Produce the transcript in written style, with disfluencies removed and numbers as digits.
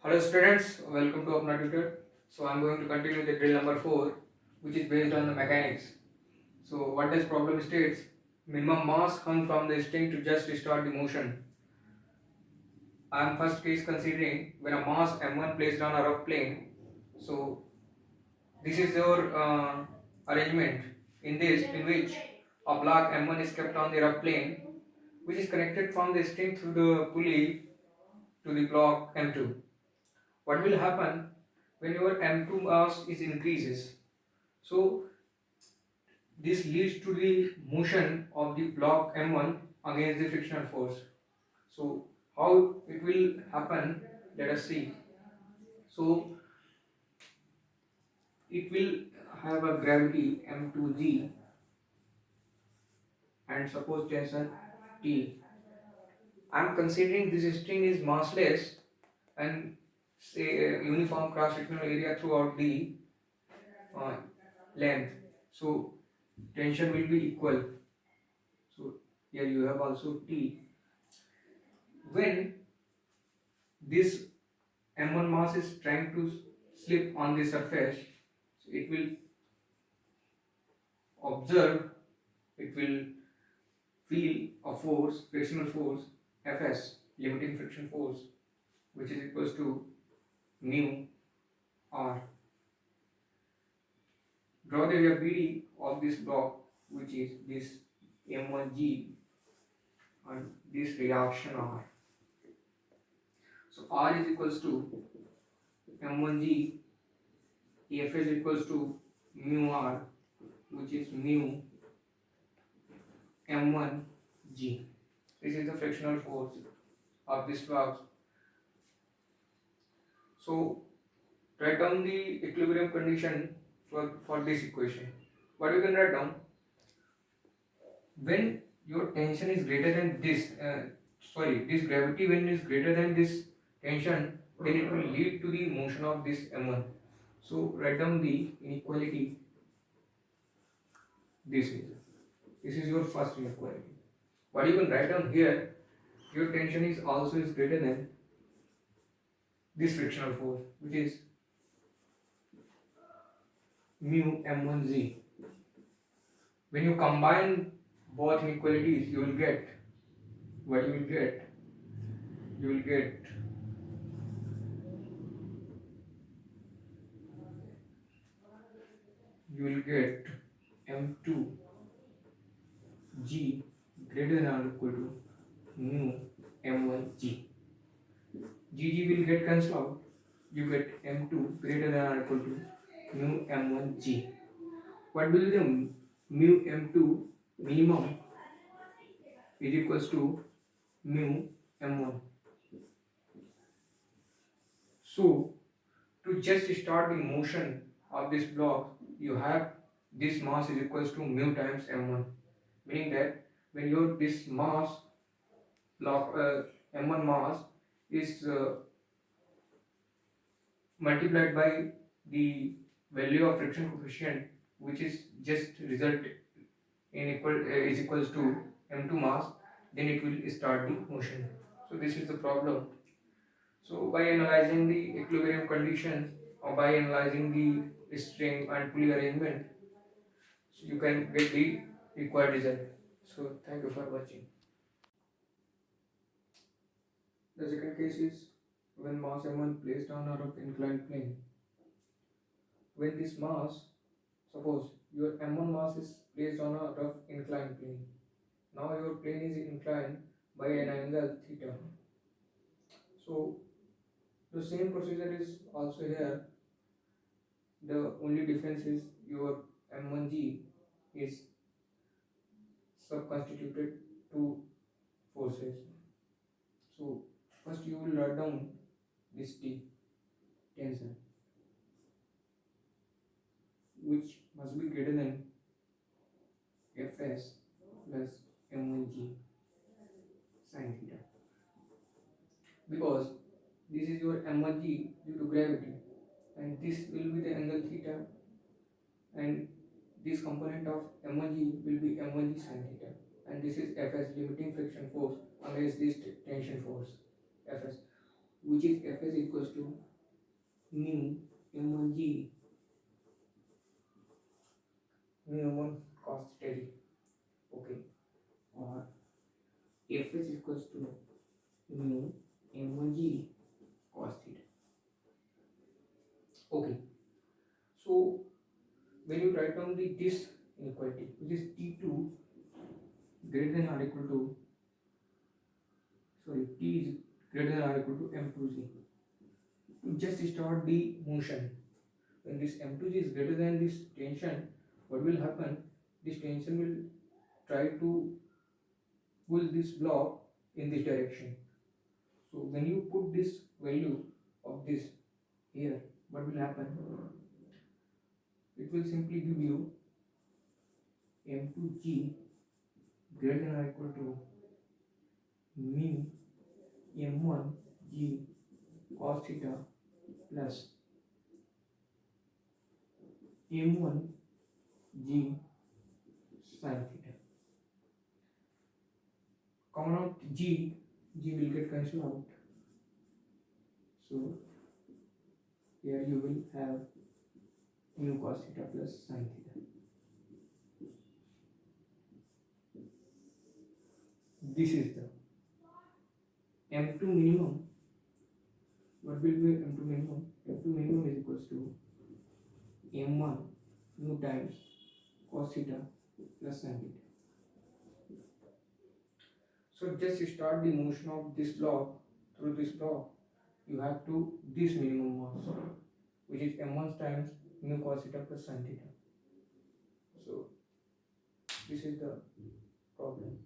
Hello students, welcome to Apna Tutor. So I'm going to continue the drill number 4, which is based on the mechanics. So what this problem states, minimum mass hung from the string to just start the motion. I am first case considering when a mass m1 placed on a rough plane. So this is your arrangement in which a block m1 is kept on the rough plane, which is connected from the string through the pulley to the block m2. What will happen when your m2 mass is increases? So this leads to the motion of the block m1 against the frictional force. So how it will happen, let us see. So it will have a gravity m2g and suppose tension T. I am considering this string is massless and say uniform cross sectional area throughout the uh, length. So tension will be equal. So here you have also T. When this m1 mass is trying to slip on the surface, so it will observe, it will feel a force, frictional force, Fs, limiting friction force, which is equals to mu r. Draw the BD of this block, which is this m1g and this reaction r. So r is equals to m1g, F is equals to mu r, which is mu m1g. This is the frictional force of this box. So write down the equilibrium condition for this equation. What you can write down, when your tension is greater than this, this gravity when is greater than this tension, then it will lead to the motion of this m1. So write down the inequality. This is your first inequality. What you can write down here, your tension is also is greater than this frictional force, which is mu m1z. When you combine both inequalities, you will get what you will get. You will get m2g greater than or equal to mu m1g. Gg will get cancelled out. You get m2 greater than or equal to mu m1g. What will be the mu m2 minimum is equals to mu m1. So to just start the motion of this block, you have this mass is equals to mu times m1, meaning that when your this mass block m1 mass is multiplied by the value of friction coefficient, which is just result in equal is equals to m2 mass, then it will start the motion. So this is the problem. So by analyzing the equilibrium conditions or by analyzing the string and pulley arrangement, so you can get the required result. So thank you for watching. The second case is when mass m1 placed on a rough inclined plane. When this mass, suppose your m1 mass is placed on a rough inclined plane. Now your plane is inclined by an angle theta. So the same procedure is also here. The only difference is your m1g is subconstituted to forces. So first you will write down this T, tension, which must be greater than Fs plus m1g sin theta, because this is your m1g due to gravity and this will be the angle theta, and this component of m1g will be m1g sin theta, and this is Fs, limiting friction force against this tension force Fs. which is Fs equals to mu m1g mu m1 cos theta g. Okay, or Fs equals to mu m1g cos theta. Okay, so when you write down this inequality, which is T2 greater than or equal to, sorry, T is greater than or equal to m2g, to just start the motion. When this m2g is greater than this tension, what will happen? This tension will try to pull this block in this direction. So when you put this value of this here, what will happen? It will simply give you m2g greater than or equal to mu m1g cos theta plus m1g sin theta. Common out g will get cancelled out. So here you will have mu cos theta plus sin theta. This is the m2 minimum. What will be m2 minimum? M2 minimum is equals to m1 mu times cos theta plus sin theta. So just start the motion of this block through this block. You have to this minimum mass, which is m1 times mu cos theta plus sin theta. So this is the problem.